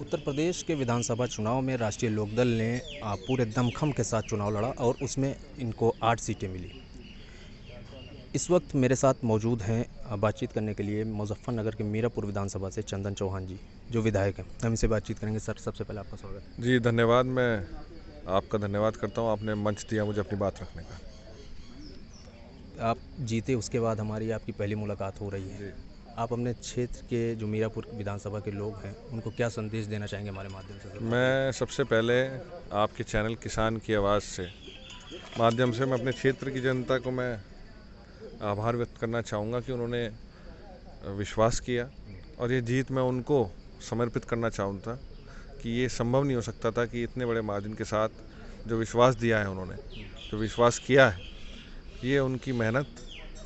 उत्तर प्रदेश के विधानसभा चुनाव में राष्ट्रीय लोकदल ने पूरे दमखम के साथ चुनाव लड़ा और उसमें इनको 8 सीटें मिली। इस वक्त मेरे साथ मौजूद हैं बातचीत करने के लिए मुजफ्फरनगर के मीरापुर विधानसभा से चंदन चौहान जी, जो विधायक हैं। हम इनसे बातचीत करेंगे। सर, सबसे पहले आपका स्वागत। जी धन्यवाद। मैं आपका धन्यवाद करता हूँ, आपने मंच दिया मुझे अपनी बात रखने का। आप जीते उसके बाद हमारी आपकी पहली मुलाकात हो रही है। आप अपने क्षेत्र के जो मीरापुर विधानसभा के लोग हैं उनको क्या संदेश देना चाहेंगे हमारे माध्यम से? मैं सबसे पहले आपके चैनल किसान की आवाज़ से माध्यम से मैं अपने क्षेत्र की जनता को मैं आभार व्यक्त करना चाहूँगा कि उन्होंने विश्वास किया और ये जीत मैं उनको समर्पित करना चाहूँगा कि ये संभव नहीं हो सकता था कि इतने बड़े मार्जिन के साथ जो विश्वास दिया है, उन्होंने जो विश्वास किया है, ये उनकी मेहनत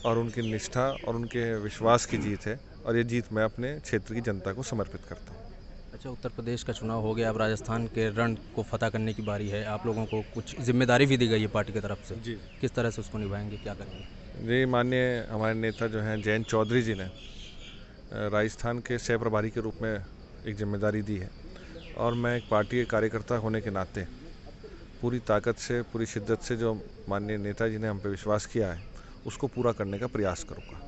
और उनकी निष्ठा और उनके विश्वास की जीत है और ये जीत मैं अपने क्षेत्र की जनता को समर्पित करता हूँ। अच्छा, उत्तर प्रदेश का चुनाव हो गया, अब राजस्थान के रण को फतह करने की बारी है। आप लोगों को कुछ जिम्मेदारी भी दी गई है पार्टी की तरफ से। जी, किस तरह से उसको निभाएंगे, क्या करेंगे? जी माननीय हमारे नेता जो हैं जयंत चौधरी जी ने राजस्थान के सह प्रभारी के रूप में एक जिम्मेदारी दी है और मैं एक पार्टी के कार्यकर्ता होने के नाते पूरी ताकत से, पूरी शिद्दत से जो माननीय नेताजी ने हम पे विश्वास किया है उसको पूरा करने का प्रयास करूँगा।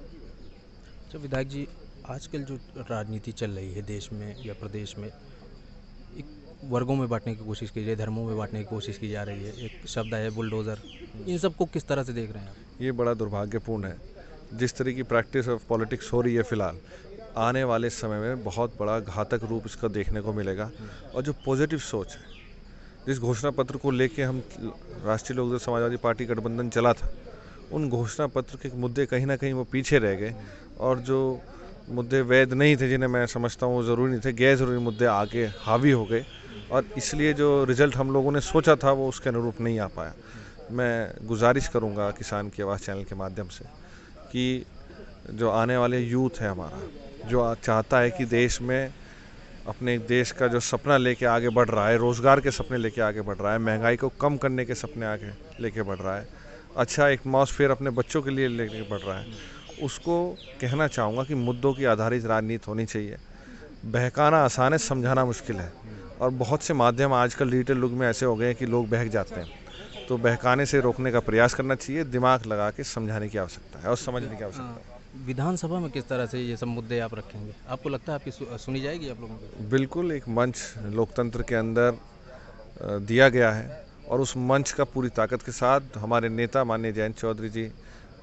अच्छा विधायक जी, आजकल जो राजनीति चल रही है देश में या प्रदेश में, एक वर्गों में बांटने की कोशिश की जाए, धर्मों में बांटने की कोशिश की जा रही है। एक शब्द है बुलडोज़र। इन सब को किस तरह से देख रहे हैं आप? ये बड़ा दुर्भाग्यपूर्ण है। जिस तरह की प्रैक्टिस ऑफ पॉलिटिक्स हो रही है फ़िलहाल, आने वाले समय में बहुत बड़ा घातक रूप इसका देखने को मिलेगा। और जो पॉजिटिव सोच है, जिस घोषणा पत्र को लेके हम राष्ट्रीय लोकदल समाजवादी पार्टी गठबंधन चला था, उन घोषणा पत्र के मुद्दे कहीं ना कहीं वो पीछे रह गए और जो मुद्दे वैध नहीं थे, जिन्हें मैं समझता हूँ वो ज़रूरी नहीं थे, गैर ज़रूरी मुद्दे आगे हावी हो गए और इसलिए जो रिज़ल्ट हम लोगों ने सोचा था वो उसके अनुरूप नहीं आ पाया। मैं गुजारिश करूँगा किसान की आवाज़ चैनल के माध्यम से कि जो आने वाले यूथ है हमारा, जो चाहता है कि देश में अपने देश का जो सपना लेके आगे बढ़ रहा है, रोज़गार के सपने लेके आगे बढ़ रहा है, महंगाई को कम करने के सपने आगे लेके बढ़ रहा है, अच्छा एक एटमॉस्फेयर अपने बच्चों के लिए लेके बढ़ रहा है, उसको कहना चाहूँगा कि मुद्दों की आधारित राजनीति होनी चाहिए। बहकाना आसान है, समझाना मुश्किल है और बहुत से माध्यम आजकल डिजिटल युग में ऐसे हो गए हैं कि लोग बहक जाते हैं। तो बहकाने से रोकने का प्रयास करना चाहिए, दिमाग लगा के समझाने की आवश्यकता है और समझने की आवश्यकता है। विधानसभा में किस तरह से ये सब मुद्दे आप रखेंगे? आपको लगता है आपकी सुनी जाएगी आप लोगों की? बिल्कुल, एक मंच लोकतंत्र के अंदर दिया गया है और उस मंच का पूरी ताकत के साथ हमारे नेता माननीय जयंत चौधरी जी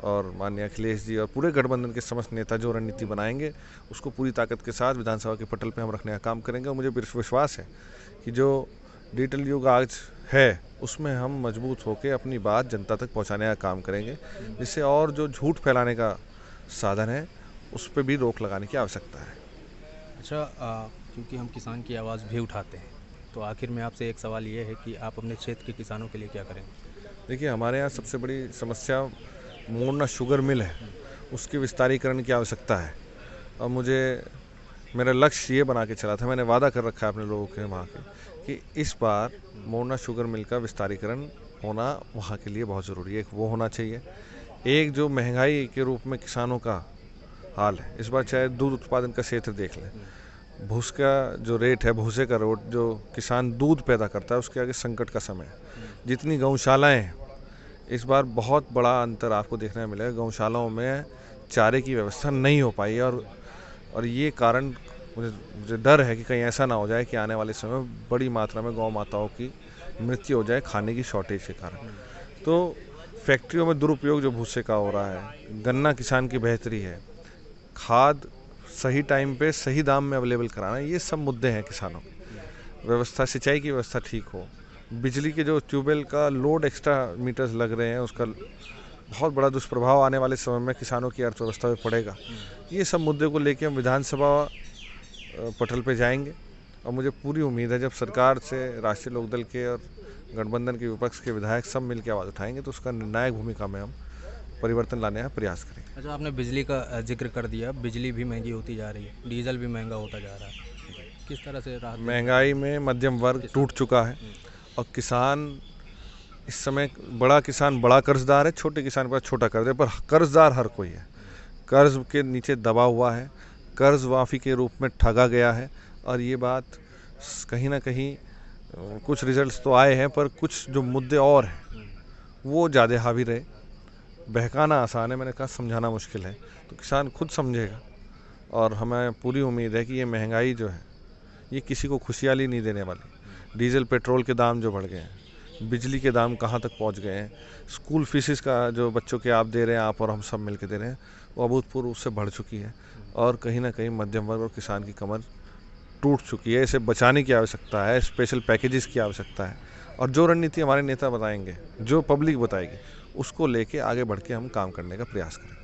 और माननीय अखिलेश जी और पूरे गठबंधन के समस्त नेता जो रणनीति बनाएंगे उसको पूरी ताकत के साथ विधानसभा के पटल पे हम रखने का काम करेंगे। और मुझे विश्वास है कि जो डिजिटल युग आज है उसमें हम मजबूत होकर अपनी बात जनता तक पहुंचाने का काम करेंगे, जिससे और जो झूठ फैलाने का साधन है उस पर भी रोक लगाने की आवश्यकता है। अच्छा, क्योंकि हम किसान की आवाज़ भी उठाते हैं, तो आखिर में आपसे एक सवाल ये है कि आप अपने क्षेत्र के किसानों के लिए क्या करेंगे? देखिए, हमारे यहाँ सबसे बड़ी समस्या मोरना शुगर मिल है, उसके विस्तारीकरण की आवश्यकता है और मेरा लक्ष्य ये बना के चला था, मैंने वादा कर रखा है अपने लोगों के वहाँ के कि इस बार मोरना शुगर मिल का विस्तारीकरण होना वहाँ के लिए बहुत ज़रूरी है। एक वो होना चाहिए। एक जो महंगाई के रूप में किसानों का हाल है, इस बार चाहे दूध उत्पादन का क्षेत्र देख लें, भूस का जो रेट है, भूसे का रेट जो किसान दूध पैदा करता है उसके आगे संकट का समय है। जितनी गौशालाएँ हैं, इस बार बहुत बड़ा अंतर आपको देखने मिलेगा। गौशालाओं में चारे की व्यवस्था नहीं हो पाई और ये कारण मुझे डर है कि कहीं ऐसा ना हो जाए कि आने वाले समय में बड़ी मात्रा में गौ माताओं की मृत्यु हो जाए खाने की शॉर्टेज के कारण। तो फैक्ट्रियों में दुरुपयोग जो भूसे का हो रहा है, गन्ना किसान की बेहतरी है, खाद सही टाइम पे सही दाम में अवेलेबल कराना, ये सब मुद्दे हैं किसानों की। व्यवस्था, सिंचाई की व्यवस्था ठीक हो, बिजली के जो ट्यूबवेल का लोड एक्स्ट्रा मीटर्स लग रहे हैं उसका बहुत बड़ा दुष्प्रभाव आने वाले समय में किसानों की अर्थव्यवस्था पे पड़ेगा। ये सब मुद्दे को लेकर हम विधानसभा पटल पे जाएंगे और मुझे पूरी उम्मीद है जब सरकार से राष्ट्रीय लोकदल के और गठबंधन के विपक्ष के विधायक सब मिलकर आवाज़ उठाएंगे तो उसका निर्णायक भूमिका में हम परिवर्तन लाने का प्रयास करेंगे। अच्छा, आपने बिजली का जिक्र कर दिया। बिजली भी महंगी होती जा रही है, डीजल भी महंगा होता जा रहा है। किस तरह से राहत? महंगाई में मध्यम वर्ग टूट चुका है और किसान इस समय, बड़ा किसान बड़ा कर्जदार है, छोटे किसान पर छोटा कर्ज है, पर कर्जदार हर कोई है। कर्ज के नीचे दबा हुआ है, कर्ज माफ़ी के रूप में ठगा गया है। और ये बात कहीं ना कहीं कुछ रिजल्ट्स तो आए हैं, पर कुछ जो मुद्दे और हैं वो ज़्यादा हावी रहे। बहकाना आसान है, मैंने कहा समझाना मुश्किल है, तो किसान खुद समझेगा। और हमें पूरी उम्मीद है कि ये महंगाई जो है ये किसी को खुशहाली नहीं देने वाली। डीजल पेट्रोल के दाम जो बढ़ गए हैं, बिजली के दाम कहाँ तक पहुँच गए हैं, स्कूल फीसिस का जो बच्चों के आप दे रहे हैं, आप और हम सब मिल के दे रहे हैं, वो अभूतपूर्व उससे बढ़ चुकी है। और कहीं ना कहीं मध्यम वर्ग और किसान की कमर टूट चुकी है। इसे बचाने की आवश्यकता है, स्पेशल पैकेजेस की आवश्यकता है। और जो रणनीति हमारे नेता बताएंगे, जो पब्लिक बताएगी, उसको लेके आगे बढ़ के हम काम करने का प्रयास करेंगे।